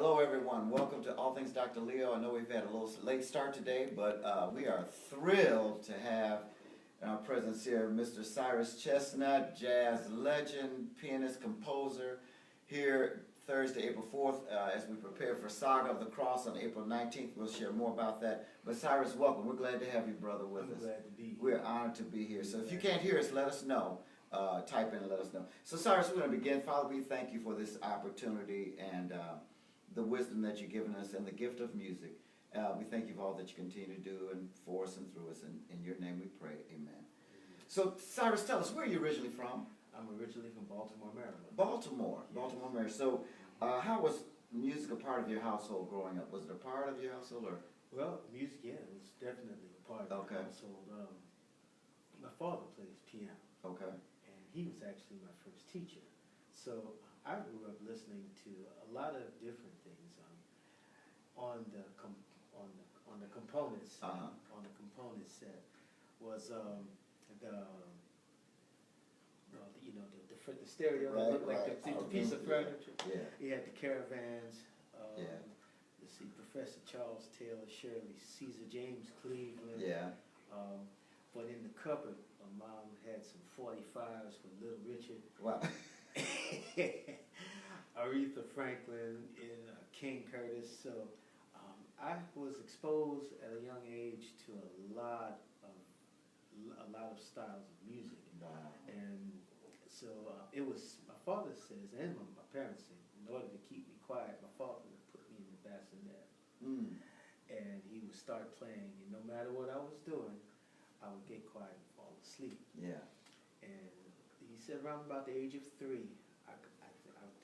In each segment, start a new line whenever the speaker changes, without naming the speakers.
Hello, everyone. Welcome to All Things Dr. Leo. I know we've had a little late start today, but we are thrilled to have in our presence here Mr. Cyrus Chestnut, jazz legend, pianist, composer, here Thursday, April 4th, as we prepare for Saga of the Cross on April 19th. We'll share more about that. But Cyrus, welcome. We're glad to have you, brother, with us.
I'm glad to be here.
We're honored to be here. So if you can't hear us, let us know. Type in and let us know. So Cyrus, we're going to begin. Father, we thank you for this opportunity and the wisdom that you've given us and the gift of music. We thank you for all that you continue to do and for us and through us. In your name we pray. Amen. So Cyrus, tell us, where are you originally from?
I'm originally from Baltimore, Maryland.
Baltimore.
Yes.
Baltimore, Maryland. So how was music a part of your household growing up? Was it a part of your household? Or?
Well, music, yeah, it was definitely a part of the household. My father plays piano.
Okay.
And he was actually my first teacher. So I grew up listening to a lot of different things on the components. On the component set was the stereo,
right.
The piece of furniture.
Yeah.
You had the caravans.
Yeah.
Let's see, Professor Charles Taylor Shirley, Caesar James Cleveland.
Yeah.
But in the cupboard, my mom had some 45s with Little Richard.
Wow.
Aretha Franklin and King Curtis. So I was exposed at a young age to a lot of styles of music.
Wow.
And so it was, my father says, and my parents said, in order to keep me quiet, my father would put me in the bassinet. And he would start playing, and no matter what I was doing, I would get quiet and fall asleep.
Yeah.
And he said around about the age of 3,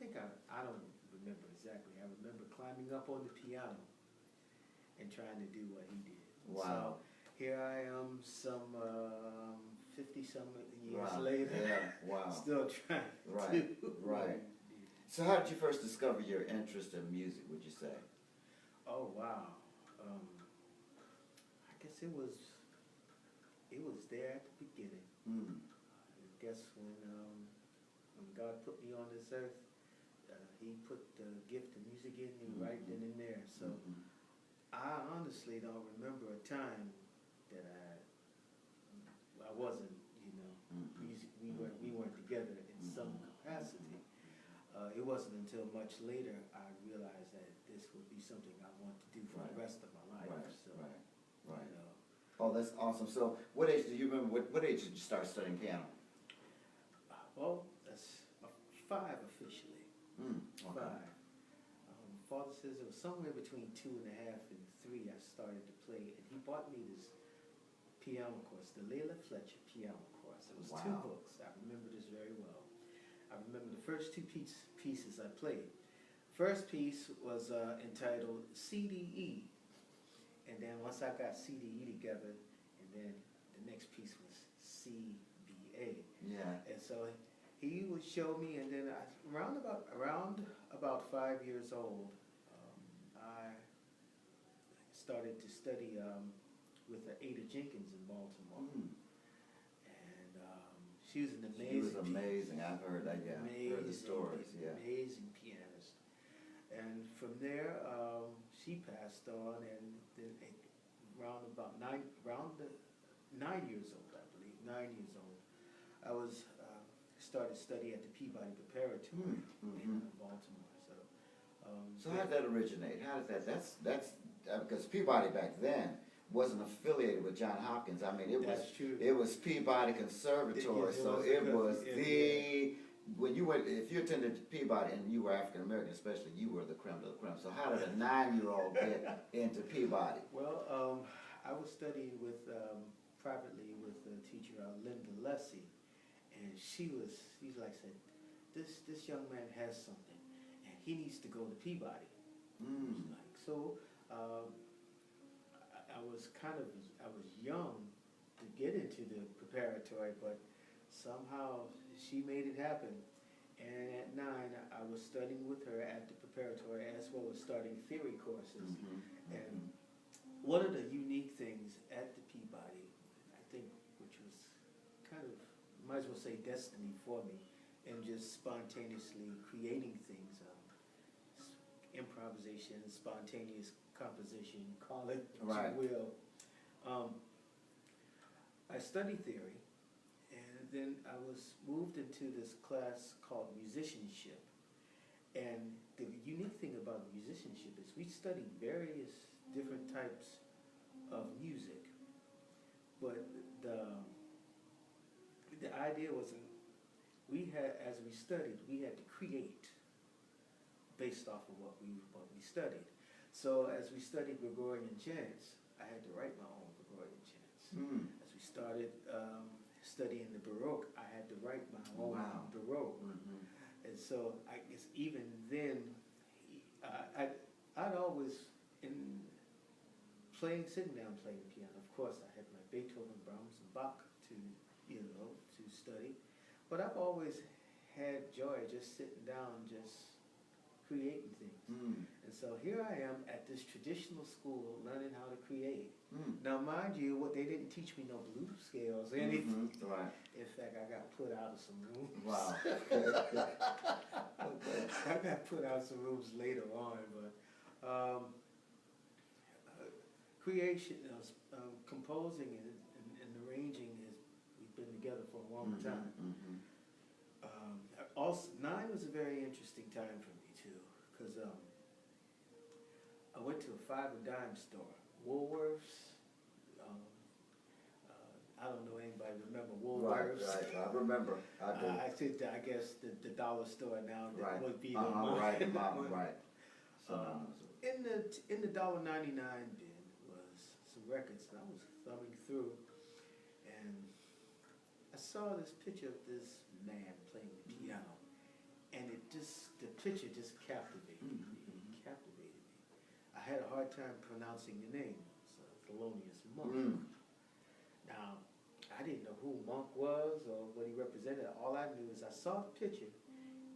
I don't remember exactly. I remember climbing up on the piano and trying to do what he did.
Wow.
So here I am, some 50-some years
Wow.
later,
Yeah. Wow.
still trying
Right.
to do what
Right.
he did.
So how did you first discover your interest in music, would you say?
Oh, wow. I guess it was there at the beginning. I guess when God put me on this earth, he put the gift of music in me right then and there. So I honestly don't remember a time that I wasn't, music. We weren't together in some capacity. It wasn't until much later I realized that this would be something I want to do for the rest of my life.
Right. Oh, that's awesome. So what age do you remember, what age did you start studying piano?
Well, that's 5 officially.
Okay.
5. Father says it was somewhere between 2.5 and 3 I started to play, and he bought me this piano course, the Layla Fletcher piano course. It was 2 books. I remember this very well. I remember the first 2 pieces I played. First piece was entitled CDE, and then once I got CDE together, and then the next piece was CBA.
Yeah.
And so he would show me, and then around about 5 years old, I started to study with Ada Jenkins in Baltimore. And she was an amazing.
She was amazing. I've heard that. Yeah, heard the stories. Yeah,
amazing pianist. And from there, she passed on, and then around 9 years old, I believe, 9 years old, I was started studying at the Peabody Preparatory in Baltimore.
So how did that originate? How did that? That's because Peabody back then wasn't affiliated with Johns Hopkins. I mean, it was Peabody Conservatory, so it was when you went, if you attended Peabody and you were African American, especially, you were the creme de la creme. So how did a 9-year-old get into Peabody?
Well, I was studying privately with a teacher, Linda Lessie, and she's like said, this young man has something, and he needs to go to Peabody. So I was young to get into the preparatory, but somehow she made it happen. And at 9, I was studying with her at the preparatory as well as starting theory courses. And one of the unique things at the Peabody, I think, which was kind of, might as well say destiny for me, and just spontaneously creating things, improvisation, spontaneous composition, call it
Right.
what you will. I studied theory, and then I was moved into this class called musicianship. And the unique thing about musicianship is we study various different types of music, but the idea wasn't, we had, as we studied, we had to create based off of what we studied. So as we studied Gregorian chants, I had to write my own Gregorian chants.
Mm.
As we started studying the Baroque, I had to write my own
Wow.
Baroque.
Mm-hmm.
And so I guess even then, I'd always, in sitting down playing the piano, of course I had my Beethoven, Brahms, and Bach to study, but I've always had joy just sitting down, just creating things.
Mm.
And so here I am at this traditional school learning how to create.
Mm.
Now mind you, they didn't teach me no blues scales or anything.
Mm-hmm. Right.
In fact, I got put out of some rooms.
Wow.
I got put out some rooms later on, but creation, composing and arranging we've been together for a long
Mm-hmm.
time.
Mm-hmm.
Also, 9 was a very interesting time for me too, because I went to a 5 and dime store, Woolworths. I don't know anybody remember Woolworths.
Right. I remember. I do.
I guess the dollar store now that
Right.
would be
Right.
one.
Right. So,
In the $1.99 bin was some records that I was thumbing through, and I saw this picture of this man playing the piano, and the picture just captivated me.
Mm-hmm.
Captivated me. I had a hard time pronouncing the name. So Thelonious Monk.
Mm.
Now, I didn't know who Monk was or what he represented. All I knew is I saw the picture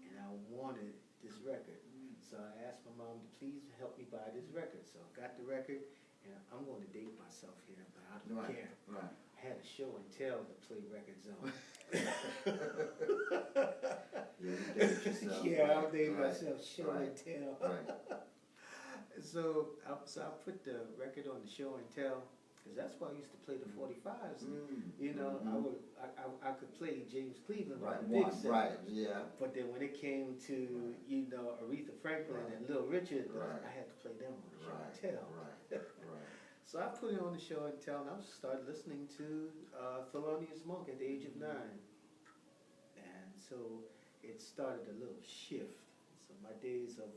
and I wanted this record. So I asked my mom to please help me buy this record. So I got the record, and I'm going to date myself here, but I don't
Right.
care.
Right.
I had a show and tell to play records on.
You did yourself.
Yeah, I
Right.
made
Right.
myself show
Right.
and tell.
Right.
So I put the record on the show and tell, because that's why I used to play the 45s.
Mm.
You know,
Mhm.
I could play James Cleveland
Right.
on the big
One.
set.
Right. Yeah.
But then when it came to, Aretha Franklin
Right.
and Little Richard,
Right.
I had to play them on the show and
Right.
tell.
Right. Right.
So I put it on the show and tell, and I started listening to Thelonious Monk at the age of 9. And so it started a little shift. So my days of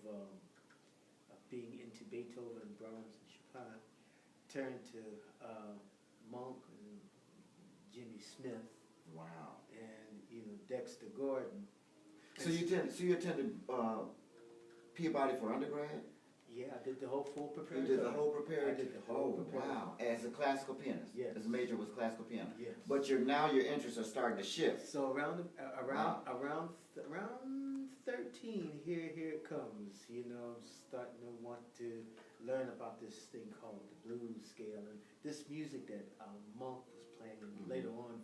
being into Beethoven, Brahms, and Chopin turned to Monk and Jimmy Smith
Wow.
and Dexter Gordon.
So you attended Peabody for undergrad?
Yeah, I did the whole full
You
preparatory.
did the whole preparatory.
I did the whole
Oh,
preparatory.
wow! As a classical pianist.
Yes.
His major was classical piano.
Yes.
But your interests are starting to shift.
So around 13, here it comes. I'm starting to want to learn about this thing called the blues scale and this music that Monk was playing. And
Mhm.
later on,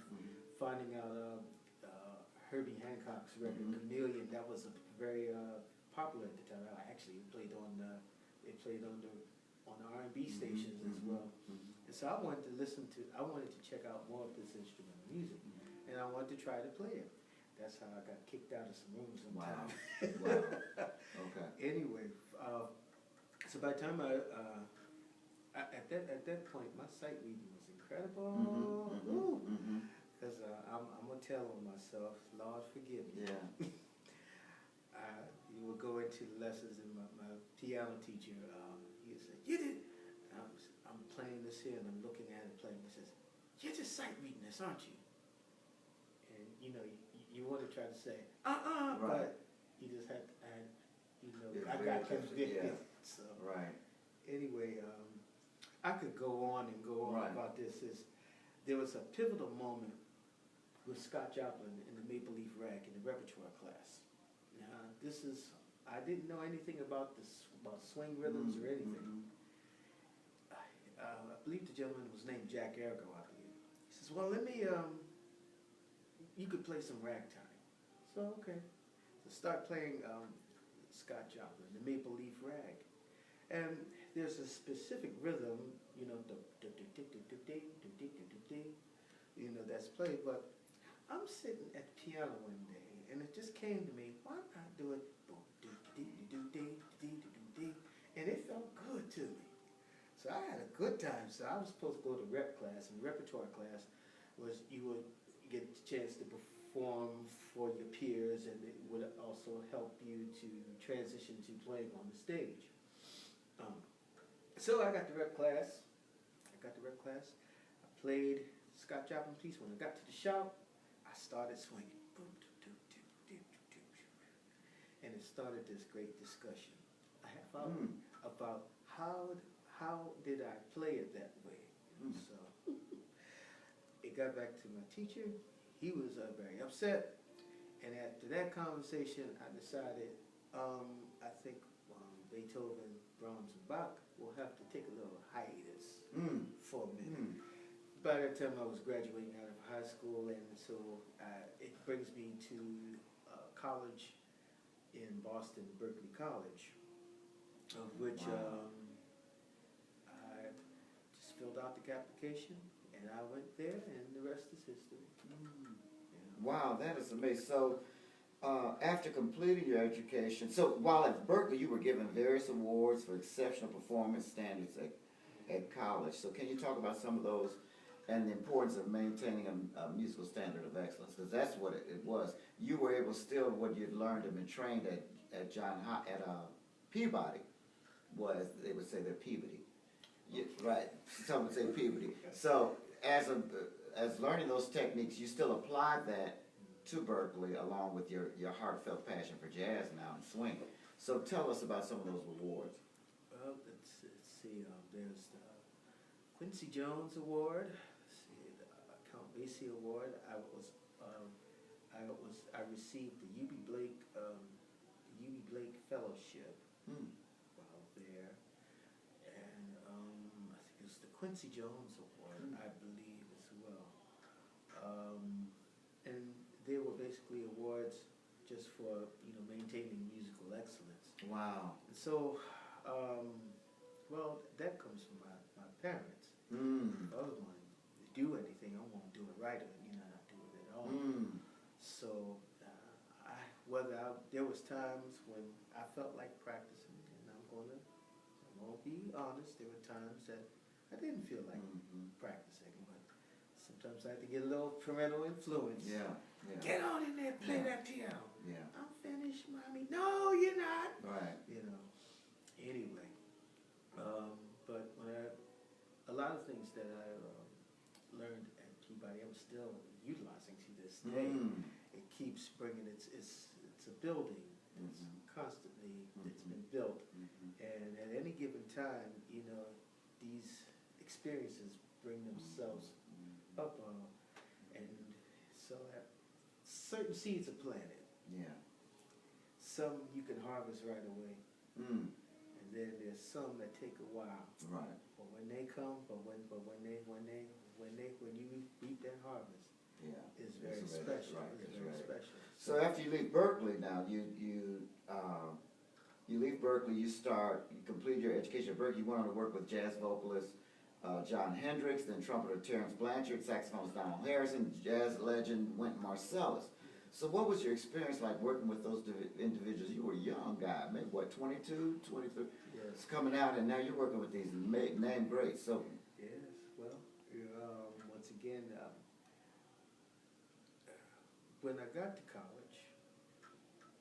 finding out Herbie Hancock's record Chameleon, that was very popular at the time. I actually played on the R&B stations as well. And so I wanted to check out more of this instrumental music, and I wanted to try to play it. That's how I got kicked out of some rooms
Wow.
sometimes.
Wow. Okay.
Anyway, so by the time at that point, my sight reading was incredible. Because I'm gonna tell on myself, Lord forgive me.
Yeah.
You would go into lessons, and my piano teacher, he would say, "You did." I'm playing this here, and I'm looking at it playing. He says, "You're just sight reading this, aren't you?" And you want to try to say,
Right.
but you just had to add,
It's
I
very
got
different,
convicted.
yeah.
So
Right.
anyway, I could go on and go on
Right.
about this. There was a pivotal moment with Scott Joplin in the Maple Leaf Rag in the repertoire class. Now, I didn't know anything about swing rhythms or anything. I believe the gentleman was named Jack Ergo, I believe. He says, "Well, let me, you could play some ragtime." So, okay. So start playing Scott Joplin, the Maple Leaf Rag. And there's a specific rhythm, that's played. But I'm sitting at the piano one day, and it just came to me, why not do it? And it felt good to me. So I had a good time. So I was supposed to go to rep class, and repertoire class was you would get the chance to perform for your peers, and it would also help you to transition to playing on the stage. So I got the rep class. I played Scott Joplin piece. When I got to the shout, I started swinging. And it started this great discussion. I have about how did I play it that way? So it got back to my teacher. He was very upset. And after that conversation, I decided, I think Beethoven, Brahms, and Bach will have to take a little hiatus for a minute. By that time, I was graduating out of high school, and so it brings me to college in Boston, Berkeley College, of which I just filled out the application, and I went there, and the rest is history.
Wow, that is amazing. So, after completing your education, so while at Berkeley, you were given various awards for exceptional performance standards at college. So, can you talk about some of those and the importance of maintaining a musical standard of excellence? Because that's what it was. You were able still what you'd learned and been trained at Peabody was, they would say they're Peabody. Right. Some would say Peabody. So, as learning those techniques, you still applied that to Berkeley along with your heartfelt passion for jazz now and swing. So tell us about some of those awards.
Well, let's see. There's the Quincy Jones Award. The Count Basie Award. I received the U.B. Blake Fellowship while there, and I think it's the Quincy Jones Award, I believe as well. And they were basically awards just for maintaining musical excellence.
Wow.
And so, well, that comes from my parents. If I was going to do anything, I won't do it right, or not do it at all. So, there was times when I felt like practicing, and I'm gonna be honest. There were times that I didn't feel like practicing, but sometimes I had to get a little parental influence.
Yeah.
Get on in there, play that piano.
Yeah.
I'm finished, mommy. No, you're not.
Right.
Anyway, but a lot of things that I learned at Peabody, I'm still utilizing to this day. It keeps bringing it's a building. It's constantly it's been built, and at any given time, these experiences bring themselves up, and so certain seeds are planted.
Yeah.
Some you can harvest right away, and then there's some that take a while.
Right.
But when they come, when you reap that harvest, it's very special.
Right.
It's very special.
So after you leave Berkeley, now you leave Berkeley. You complete your education at Berkeley. You went on to work with jazz vocalist John Hendricks, then trumpeter Terrence Blanchard, saxophonist Donald Harrison, jazz legend Wynton Marsalis. So what was your experience like working with those individuals? You were a young guy, maybe 22, 23?
Yes.
Coming out, and now you're working with these name greats. So
yes, well, once again, when I got to college,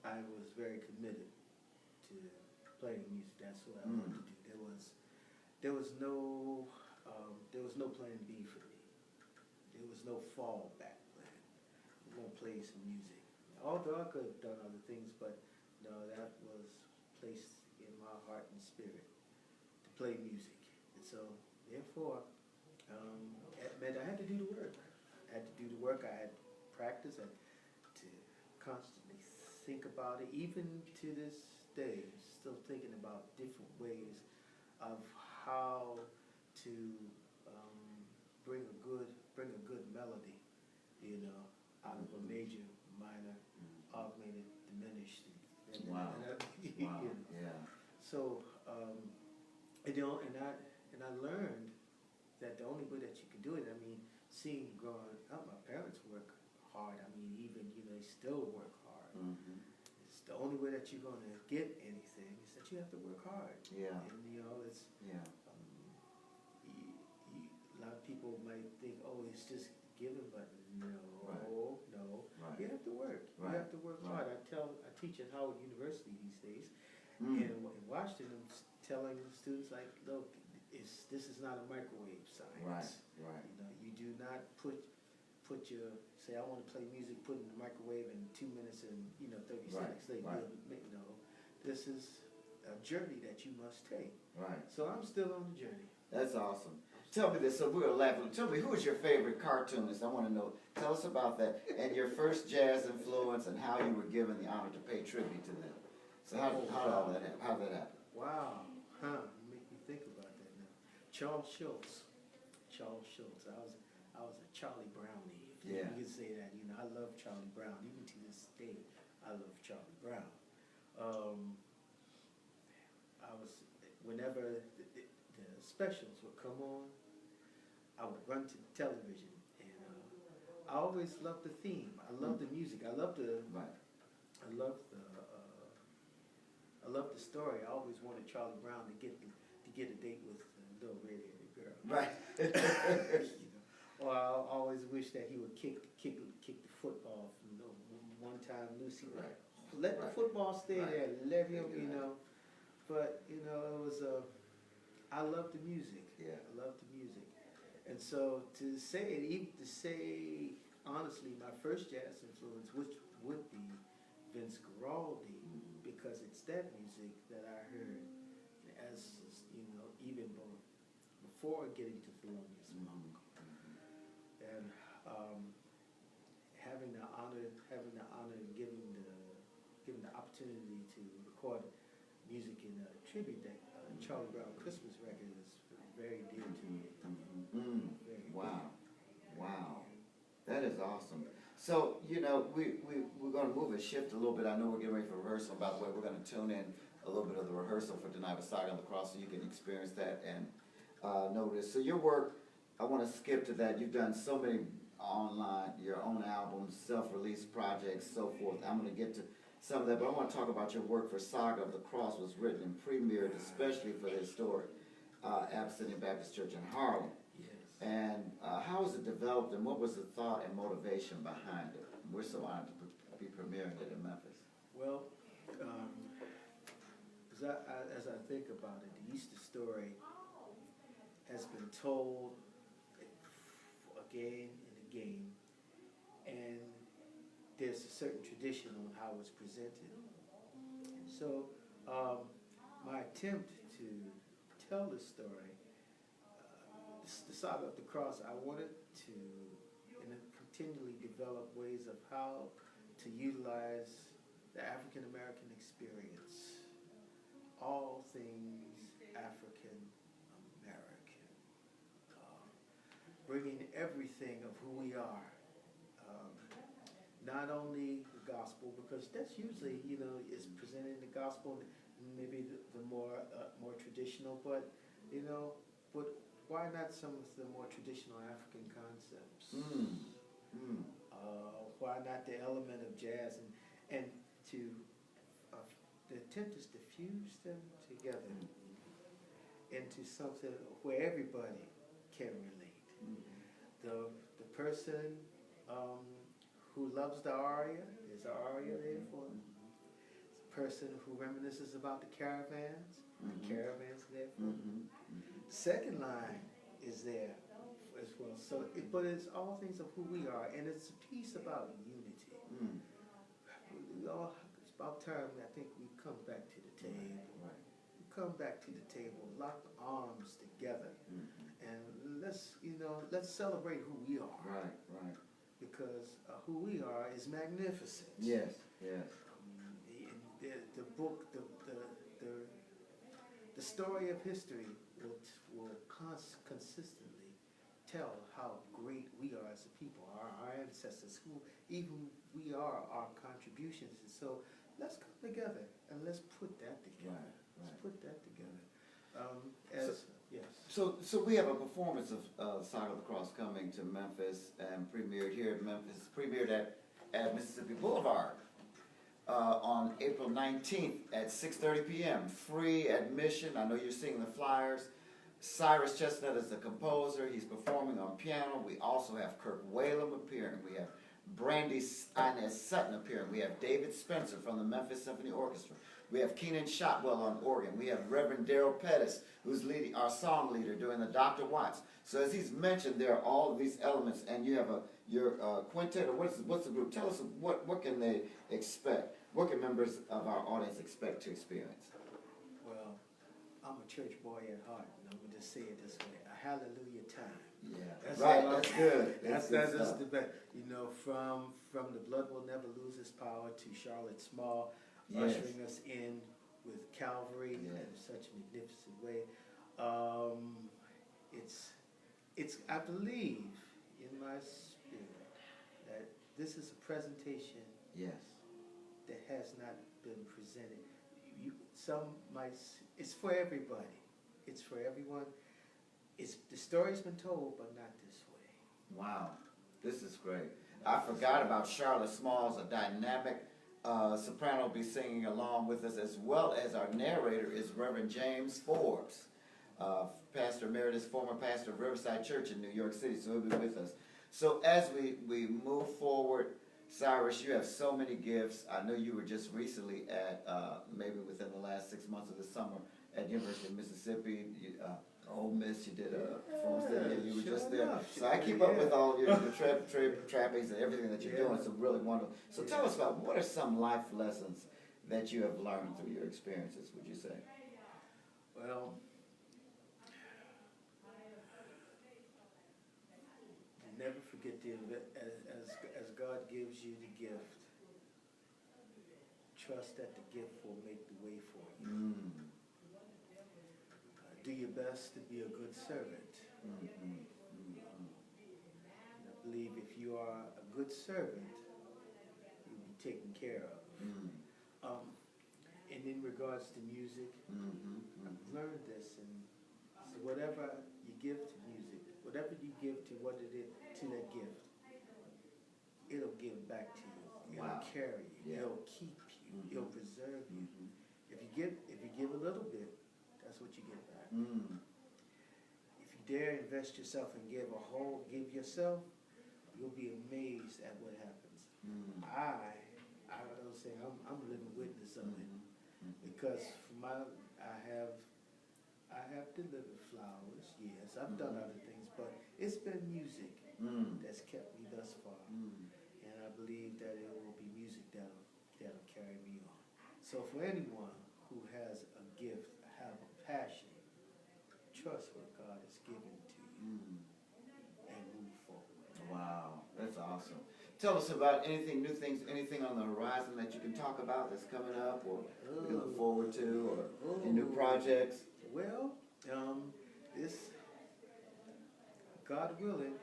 I was very committed to playing music. That's what I wanted to do. There was no plan B for me. There was no fallback plan. I'm gonna play some music. Although I could have done other things, but no, that was placed in my heart and spirit to play music. And so, therefore, it meant I had to do the work. I had to practice. I had to constantly think about it. Even to this day, still thinking about different ways of how to bring a good melody, out of a major, minor, augmented, diminished.
Wow.
Yeah. So And I learned that the only way that you can do it, I mean, seeing growing up, my parents work hard. I mean, even, they still work hard.
Mm-hmm.
It's the only way that you're going to get anything is that you have to work hard.
Yeah.
And, it's,
Yeah.
a lot of people might think, oh, it's just given, but no,
Right.
no.
Right.
You have to work.
Right.
You have to work
Right.
hard. I teach at Howard University these days.
Mm.
And in Washington, I'm telling students, like, look, this is not a microwave science.
Right, right.
You do not put say, I want to play music, put it in the microwave in 2 minutes and 30
Right,
seconds later.
right.
No, this is a journey that you must take.
Right.
So I'm still on the journey.
That's awesome. Tell me this, so we're laughing. Tell me, who is your favorite cartoonist? I want to know. Tell us about that and your first jazz influence and how you were given the honor to pay tribute to them. So how did all that happen? How did that happen?
Wow, you make me think about that now. Charles Schultz. I was a Charlie Brownie.
Yeah.
You could say that. I love Charlie Brown. Even to this day, I love Charlie Brown. Whenever the specials would come on, I would run to the television, and I always loved the theme. I love the music. I love the
Right.
I love the story. I always wanted Charlie Brown to get a date with the little red-haired girl.
Right.
Or I always wish that he would kick the football. One time Lucy
Right.
let the
Right.
football stay
Right.
there. Let him,
Right.
But it was I love the music.
Yeah.
I love the music, and so to say honestly, my first jazz influence, which would be Vince Guaraldi, because it's that music that I heard as even before getting to Thelonious Monk, and having the honor and given the opportunity to record music in a tribute that Charlie Brown Christmas record is very dear to me. Very
Wow. Wow. That is awesome. So, we're going to move and shift a little bit. I know we're getting ready for rehearsal. By the way, we're going to tune in a little bit of the rehearsal for tonight with Saga on the Cross so you can experience that and know this. So your work, I want to skip to that. You've done so many online, your own albums, self-release projects, so forth. I'm going to get to some of that, but I want to talk about your work for Saga of the Cross was written and premiered especially for the historic Abyssinian Baptist Church in Harlem.
Yes.
And how was it developed, and what was the thought and motivation behind it? We're so honored to be premiering it in Memphis.
Well, as I think about it, the Easter story has been told again and again, and there's a certain tradition on how it's presented. So my attempt to tell the story, the Saga of the Cross, I wanted to continually develop ways of how to utilize the African American experience, all things African American, bringing everything of who we are. Not only the gospel, because that's usually, is presented in the gospel, maybe the more traditional, but why not some of the more traditional African concepts? Why not the element of jazz, and to the attempt is to fuse them together into something where everybody can relate. The person who loves the aria, there's an aria there for them. The person who reminisces about the caravans, the caravans are there for them. Second line is there as well. So, but it's all things of who we are, and it's a piece about unity. It's about time I think we come back to the table.
Right.
We come back to the table, lock arms together, and let's celebrate who we are.
Right.
Because who we are is magnificent.
Yes.
The book, the story of history will consistently tell how great we are as a people, our ancestors, who even we are, our contributions. And so let's come together and let's put that together.
Right.
Let's put that together.
So we have a performance of Side of the Cross coming to Memphis and premiered here at Memphis, premiered at Mississippi Boulevard on April 19th at 6:30 p.m. Free admission. I know you're seeing the flyers. Cyrus Chestnut is the composer. He's performing on piano. We also have Kirk Whalum appearing. We have Brandy Inez Sutton appearing. We have David Spencer from the Memphis Symphony Orchestra. We have Keenan Shotwell on organ. We have Reverend Daryl Pettis, who's leading our song leader doing the Dr. Watts. So as he's mentioned, there are all of these elements, and you have your quintet, or what's the group? Tell us what can they expect? What can members of our audience expect to experience?
Well, I'm a church boy at heart, and I'm going to just say it this way: a hallelujah time.
Yeah,
that's
right. That's good.
That's the best. You know, from the Blood Will Never Lose Its Power to Charlotte Small,
yes,
ushering us in with Calvary
yes,
in such a magnificent way. It's I believe in my spirit that this is a presentation,
yes,
that has not been presented. It's for everybody. It's for everyone. The story's been told, but not this way.
Wow, this is great. I forgot about Charlotte Smalls, a dynamic soprano, will be singing along with us, as well as our narrator is Reverend James Forbes, pastor emeritus, former pastor of Riverside Church in New York City, so he'll be with us. So as we move forward, Cyrus, you have so many gifts. I know you were just recently at, maybe within the last 6 months of the summer, at University of Mississippi, Ole Miss, you did a performance there, you were just there. So I keep up with all your trappings and everything that you're doing. It's really wonderful. So tell us about, what are some life lessons that you have learned through your experiences, would you say?
Well, never forget as God gives you the gift, trust that the gift will make the way for you. Do your best to be a good servant. And I believe if you are a good servant, you'll be taken care of. And in regards to music, I've learned this, and so whatever you give to music, whatever you give to to that gift, it'll give back to you. It'll carry you.
Yeah.
It'll keep you. It'll preserve you. If you give a little bit, that's what you get back. If you dare invest yourself and give yourself, you'll be amazed at what happens. I will say I'm a living witness of it, because I have delivered flowers. Yes, I've done other things, but it's been music that's kept me thus far, and I believe that it will be music that'll carry me on. So for anyone who has a gift, have a passion, trust what God has given to you and move forward.
Wow, that's awesome. Tell us about anything on the horizon that you can talk about that's coming up, or we look forward to, or any new projects.
Well, this, God willing,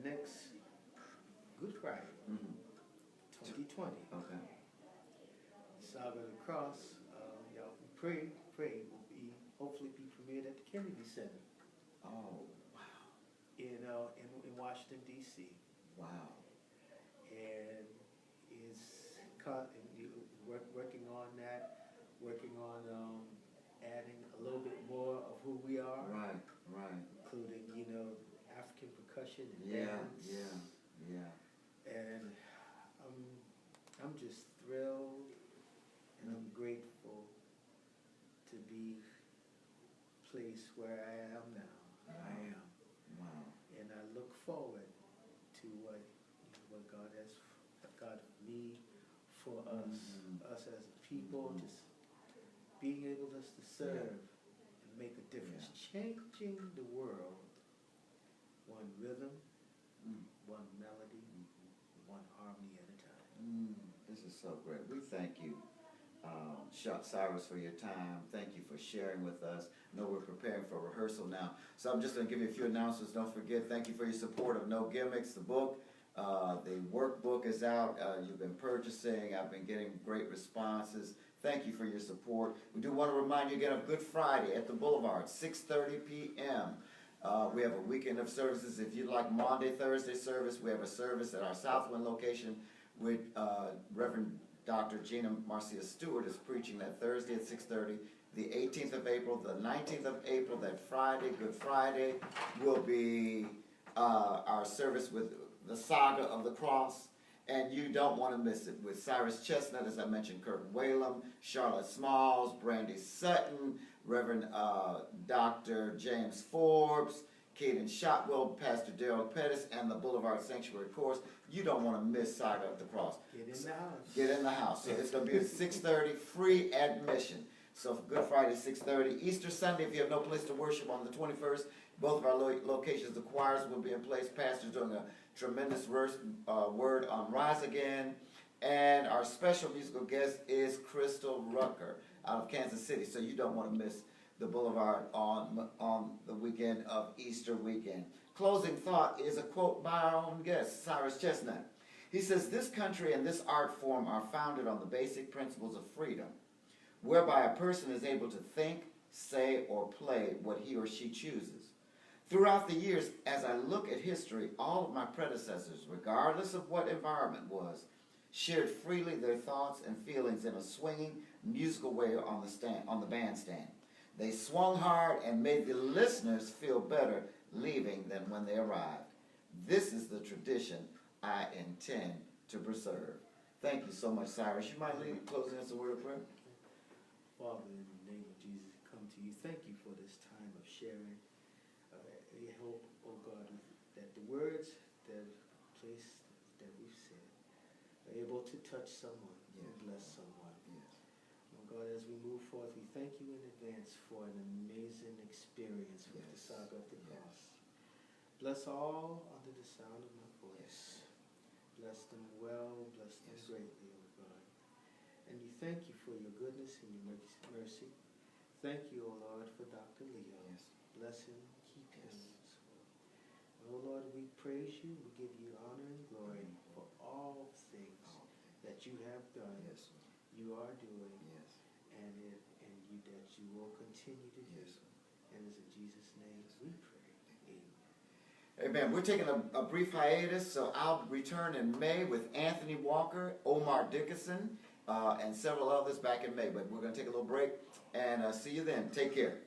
next Good Friday, 2020.
Okay.
Saga of the Cross, y'all pray will hopefully be premiered at the Kennedy Center.
Oh, wow.
In Washington, D.C.
Wow.
And working on that, adding a little bit more of who we are.
Right.
Including, African percussion and dance.
Yeah.
And I'm just thrilled, and I'm grateful to be placed where I am now. I am.
Wow.
And I look forward to what God has got me for us as a people, just being able to serve and make a difference, changing the world one rhythm, one melody, one harmony at a time.
This is so great. We thank you, Cyrus, for your time. Thank you for sharing with us. I know we're preparing for rehearsal now, so I'm just going to give you a few announcements. Don't forget, thank you for your support of No Gimmicks, the book. The workbook is out. You've been purchasing. I've been getting great responses. Thank you for your support. We do want to remind you again of Good Friday at the Boulevard, 6:30 p.m. We have a weekend of services. If you'd like Monday, Thursday service, we have a service at our Southwind location with Reverend Dr. Gina Marcia Stewart is preaching that Thursday at 6:30. The 18th of April, the 19th of April, that Friday, Good Friday, will be our service with the Saga of the Cross. And you don't want to miss it with Cyrus Chestnut, as I mentioned, Kirk Whalum, Charlotte Smalls, Brandy Sutton, Reverend Dr. James Forbes, Caden Shotwell, Pastor Darrell Pettis, and the Boulevard Sanctuary Chorus. You don't want to miss Saga of the Cross.
Get in the house.
Get in the house. So it's going to be at 6:30, free admission. So for Good Friday, 6:30. Easter Sunday, if you have no place to worship on the 21st, both of our locations, the choirs will be in place. Pastor's doing a tremendous word on Rise Again. And our special musical guest is Crystal Rucker out of Kansas City. So you don't want to miss the Boulevard on the weekend of Easter weekend. Closing thought is a quote by our own guest, Cyrus Chestnut. He says, "This country and this art form are founded on the basic principles of freedom, whereby a person is able to think, say, or play what he or she chooses. Throughout the years, as I look at history, all of my predecessors, regardless of what environment was, shared freely their thoughts and feelings in a swinging, musical way on the bandstand. They swung hard and made the listeners feel better leaving than when they arrived. This is the tradition I intend to preserve." Thank you so much, Cyrus. You mind closing us a word of prayer?
Father, in the name of Jesus, come to you. Thank you for this time of sharing. We hope, oh God, that the words that we've said are able to touch someone and bless someone.
Yes.
Oh God, as we move forth, we thank you in advance for an amazing experience with the Saga of the Cross. Bless all under the sound of my voice. Bless them well, bless them greatly, oh God. And we thank you for your goodness and your mercy. Thank you, O Lord, for Dr. Leo.
Yes.
Bless him, keep him. Oh Lord, we praise you, we give you honor and glory for all things that you have done, you are doing, and that you will continue to do. And it's in Jesus' name we pray. Amen.
Amen. We're taking a brief hiatus, so I'll return in May with Anthony Walker, Omar Dickinson, and several others back in May. But we're going to take a little break, and see you then. Take care.